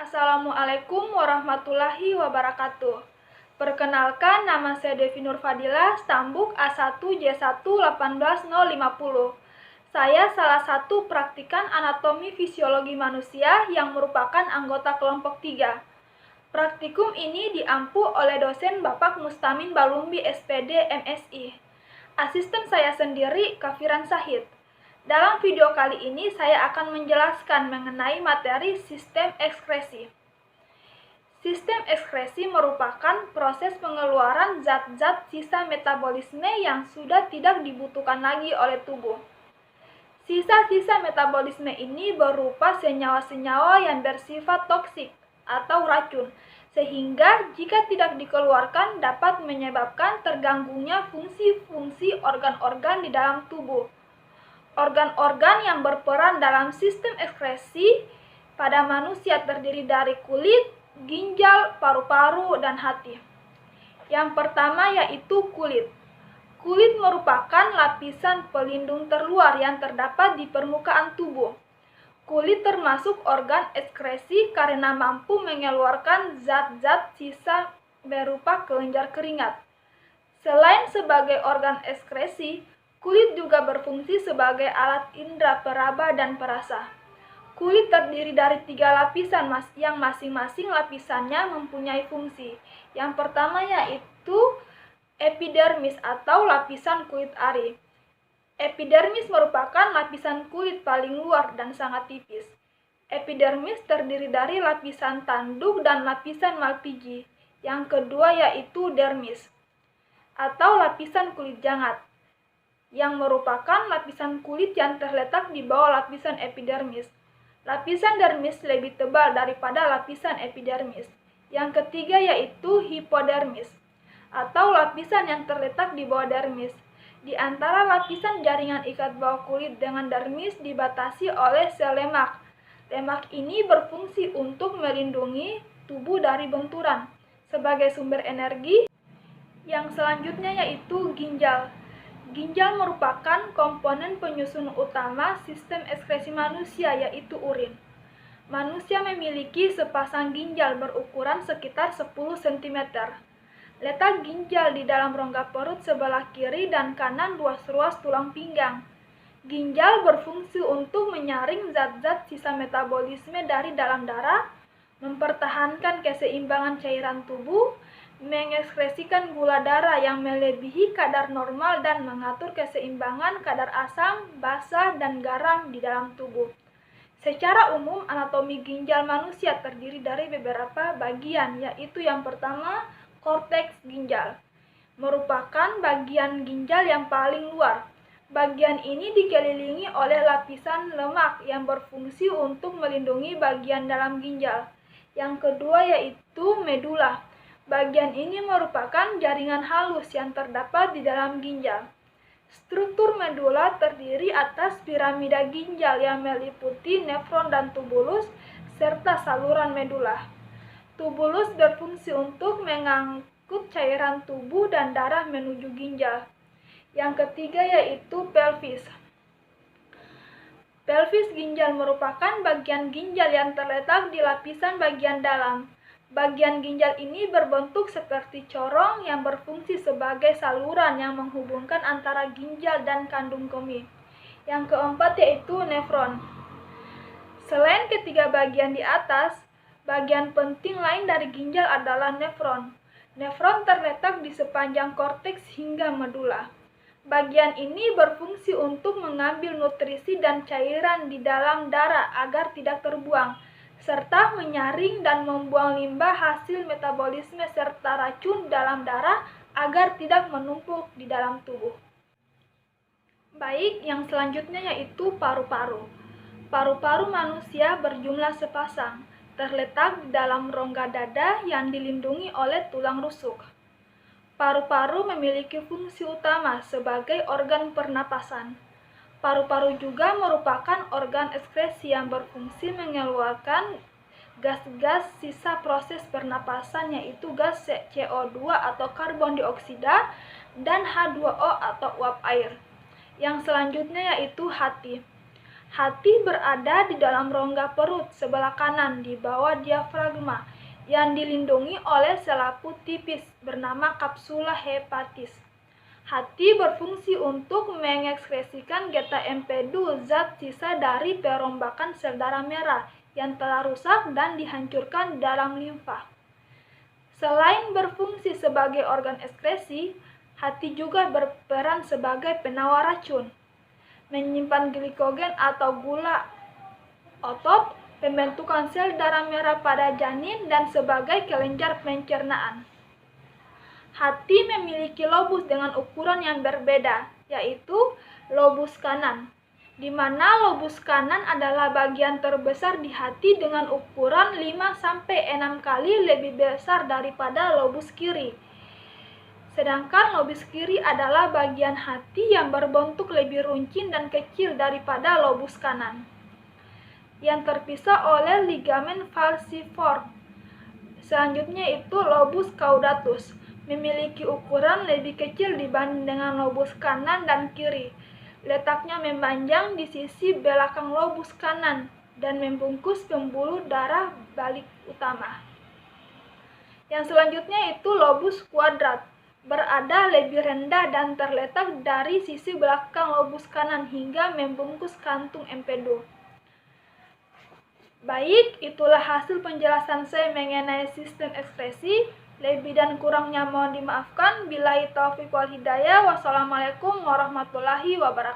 Assalamualaikum warahmatullahi wabarakatuh. Perkenalkan, nama saya Devi Nur Fadilah, Stambuk A1J1 18050. Saya salah satu praktikan anatomi fisiologi manusia yang merupakan anggota kelompok 3. Praktikum ini diampu oleh dosen Bapak Mustamin Balumbi SPD MSI. Asisten saya sendiri, Kafiran Sahid. Dalam video kali ini saya akan menjelaskan mengenai materi sistem ekskresi. Sistem ekskresi merupakan proses pengeluaran zat-zat sisa metabolisme yang sudah tidak dibutuhkan lagi oleh tubuh. Sisa-sisa metabolisme ini berupa senyawa-senyawa yang bersifat toksik atau racun, sehingga jika tidak dikeluarkan dapat menyebabkan terganggunya fungsi-fungsi organ-organ di dalam tubuh. Organ-organ yang berperan dalam sistem ekskresi pada manusia terdiri dari kulit, ginjal, paru-paru, dan hati. Yang pertama yaitu kulit. Kulit merupakan lapisan pelindung terluar yang terdapat di permukaan tubuh. Kulit termasuk organ ekskresi karena mampu mengeluarkan zat-zat sisa berupa kelenjar keringat. Selain sebagai organ ekskresi, kulit juga berfungsi sebagai alat indera peraba dan perasa. Kulit terdiri dari 3 lapisan yang masing-masing lapisannya mempunyai fungsi. Yang pertama yaitu epidermis atau lapisan kulit ari. Epidermis merupakan lapisan kulit paling luar dan sangat tipis. Epidermis terdiri dari lapisan tanduk dan lapisan malpighi. Yang kedua yaitu dermis atau lapisan kulit jangat, yang merupakan lapisan kulit yang terletak di bawah lapisan epidermis. Lapisan dermis lebih tebal daripada lapisan epidermis. Yang ketiga yaitu hipodermis, atau lapisan yang terletak di bawah dermis. Di antara lapisan jaringan ikat bawah kulit dengan dermis dibatasi oleh sel lemak. Lemak ini berfungsi untuk melindungi tubuh dari benturan sebagai sumber energi. Yang selanjutnya yaitu ginjal. Ginjal merupakan komponen penyusun utama sistem ekskresi manusia, yaitu urin. Manusia memiliki sepasang ginjal berukuran sekitar 10 cm. Letak ginjal di dalam rongga perut sebelah kiri dan kanan ruas-ruas tulang pinggang. Ginjal berfungsi untuk menyaring zat-zat sisa metabolisme dari dalam darah, mempertahankan keseimbangan cairan tubuh, mengekskresikan gula darah yang melebihi kadar normal dan mengatur keseimbangan kadar asam, basa, dan garam di dalam tubuh. Secara umum, anatomi ginjal manusia terdiri dari beberapa bagian, yaitu yang pertama, korteks ginjal. Merupakan bagian ginjal yang paling luar. Bagian ini dikelilingi oleh lapisan lemak yang berfungsi untuk melindungi bagian dalam ginjal. Yang kedua yaitu medula. Bagian ini merupakan jaringan halus yang terdapat di dalam ginjal. Struktur medula terdiri atas piramida ginjal yang meliputi nefron dan tubulus, serta saluran medula. Tubulus berfungsi untuk mengangkut cairan tubuh dan darah menuju ginjal. Yang ketiga yaitu pelvis. Pelvis ginjal merupakan bagian ginjal yang terletak di lapisan bagian dalam. Bagian ginjal ini berbentuk seperti corong yang berfungsi sebagai saluran yang menghubungkan antara ginjal dan kandung kemih. Yang keempat yaitu nefron. Selain ketiga bagian di atas, bagian penting lain dari ginjal adalah nefron. Nefron terletak di sepanjang korteks hingga medula. Bagian ini berfungsi untuk mengambil nutrisi dan cairan di dalam darah agar tidak terbuang, serta menyaring dan membuang limbah hasil metabolisme serta racun dalam darah agar tidak menumpuk di dalam tubuh. Baik, yang selanjutnya yaitu paru-paru. Paru-paru manusia berjumlah sepasang, terletak di dalam rongga dada yang dilindungi oleh tulang rusuk. Paru-paru memiliki fungsi utama sebagai organ pernapasan. Paru-paru juga merupakan organ ekskresi yang berfungsi mengeluarkan gas-gas sisa proses pernapasan, yaitu gas CO2 atau karbon dioksida dan H2O atau uap air. Yang selanjutnya yaitu hati. Hati berada di dalam rongga perut sebelah kanan di bawah diafragma yang dilindungi oleh selaput tipis bernama kapsula hepatis. Hati berfungsi untuk mengekskresikan geta-empedu, zat sisa dari perombakan sel darah merah yang telah rusak dan dihancurkan dalam limfa. Selain berfungsi sebagai organ ekskresi, hati juga berperan sebagai penawar racun, menyimpan glikogen atau gula otot, pembentukan sel darah merah pada janin, dan sebagai kelenjar pencernaan. Hati memiliki lobus dengan ukuran yang berbeda, yaitu lobus kanan, di mana lobus kanan adalah bagian terbesar di hati dengan ukuran 5-6 kali lebih besar daripada lobus kiri. Sedangkan lobus kiri adalah bagian hati yang berbentuk lebih runcing dan kecil daripada lobus kanan, yang terpisah oleh ligamen falciform. Selanjutnya itu lobus caudatus, memiliki ukuran lebih kecil dibanding dengan lobus kanan dan kiri. Letaknya memanjang di sisi belakang lobus kanan dan membungkus pembuluh darah balik utama. Yang selanjutnya itu lobus kuadrat, berada lebih rendah dan terletak dari sisi belakang lobus kanan hingga membungkus kantung empedu. Baik, itulah hasil penjelasan saya mengenai sistem ekskresi. Lebih dan kurangnya mohon dimaafkan. Billahi taufiq wal hidayah. Wassalamualaikum warahmatullahi wabarakatuh.